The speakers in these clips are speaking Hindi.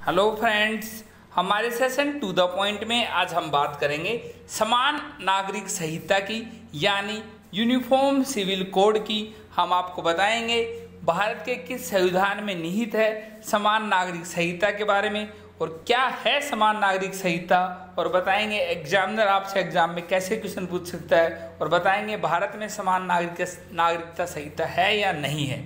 हेलो फ्रेंड्स, हमारे सेशन टू द पॉइंट में आज हम बात करेंगे समान नागरिक संहिता की यानी यूनिफॉर्म सिविल कोड की। हम आपको बताएंगे भारत के किस संविधान में निहित है समान नागरिक संहिता के बारे में और क्या है समान नागरिक संहिता, और बताएंगे एग्जामिनर आपसे एग्जाम में कैसे क्वेश्चन पूछ सकता है, और बताएंगे भारत में समान नागरिकता संहिता है या नहीं है।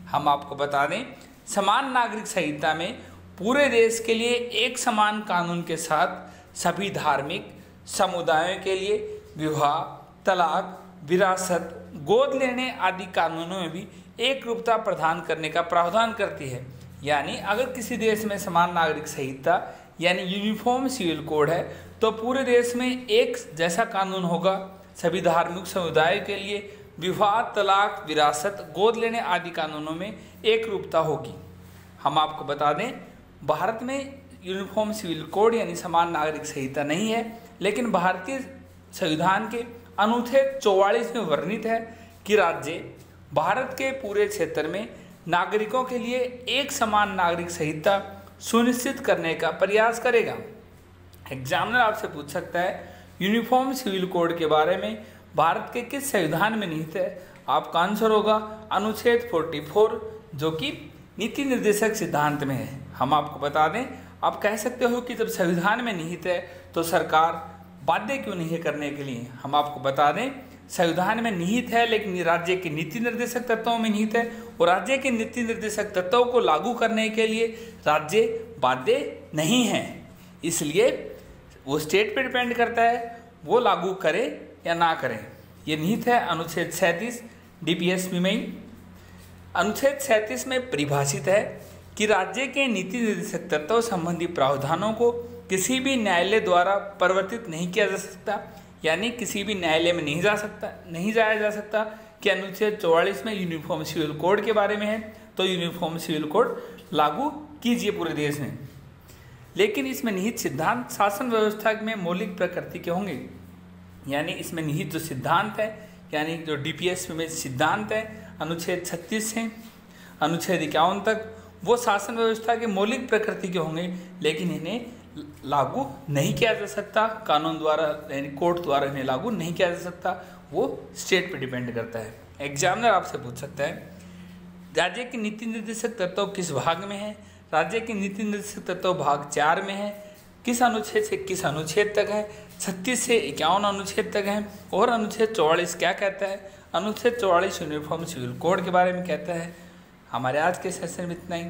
हम आपको बता दें समान नागरिक संहिता में पूरे देश के लिए एक समान कानून के साथ सभी धार्मिक समुदायों के लिए विवाह, तलाक, विरासत, गोद लेने आदि कानूनों में भी एक रूपता प्रदान करने का प्रावधान करती है। यानी अगर किसी देश में समान नागरिक संहिता यानी यूनिफॉर्म सिविल कोड है तो पूरे देश में एक जैसा कानून होगा सभी धार्मिक समुदायों के लिए। विवाह, तलाक, विरासत, गोद लेने आदि कानूनों में एक रूपता होगी। हम आपको बता दें भारत में यूनिफॉर्म सिविल कोड यानी समान नागरिक संहिता नहीं है, लेकिन भारतीय संविधान के अनुच्छेद 44 में वर्णित है कि राज्य भारत के पूरे क्षेत्र में नागरिकों के लिए एक समान नागरिक संहिता सुनिश्चित करने का प्रयास करेगा। एग्जामिनर आपसे पूछ सकता है यूनिफॉर्म सिविल कोड के बारे में भारत के किस संविधान में निहित है। आपका आंसर होगा अनुच्छेद 44 जो कि नीति निर्देशक सिद्धांत में है। हम आपको बता दें आप कह सकते हो कि जब संविधान में निहित है तो सरकार बाध्य क्यों नहीं है करने के लिए। हम आपको बता दें संविधान में निहित है लेकिन राज्य के नीति निर्देशक तत्वों में निहित है और राज्य के नीति निर्देशक तत्वों को लागू करने के लिए राज्य बाध्य नहीं है, इसलिए वो स्टेट पे डिपेंड करता है वो लागू करे या ना करें। ये निहित है अनुच्छेद 37 DPSP में ही। अनुच्छेद 37 में परिभाषित है कि राज्य के नीति निर्देशक तत्व संबंधी प्रावधानों को किसी भी न्यायालय द्वारा परिवर्तित नहीं किया जा सकता, यानी किसी भी न्यायालय में नहीं जाया जा सकता कि अनुच्छेद 44 में यूनिफॉर्म सिविल कोड के बारे में है तो यूनिफॉर्म सिविल कोड लागू कीजिए पूरे देश में। लेकिन इसमें निहित सिद्धांत शासन व्यवस्था में मौलिक प्रकृति के होंगे, यानी इसमें निहित जो सिद्धांत है यानी जो DPSP में सिद्धांत है अनुच्छेद 36 से अनुच्छेद 51 तक वो शासन व्यवस्था के मौलिक प्रकृति के होंगे, लेकिन इन्हें लागू नहीं किया जा सकता कानून द्वारा यानी कोर्ट द्वारा इन्हें लागू नहीं किया जा सकता, वो स्टेट पे डिपेंड करता है। एग्जामिनर आपसे पूछ सकता है राज्य के नीति निर्देशक तत्व किस भाग में है। राज्य के नीति निर्देशक तत्व भाग 4 में है। किस अनुच्छेद से किस अनुच्छेद तक है। 36 से 51 अनुच्छेद तक है। और अनुच्छेद 44 क्या कहता है। अनुच्छेद 44 यूनिफॉर्म सिविल कोड के बारे में कहता है। हमारे आज के सेशन में इतना ही।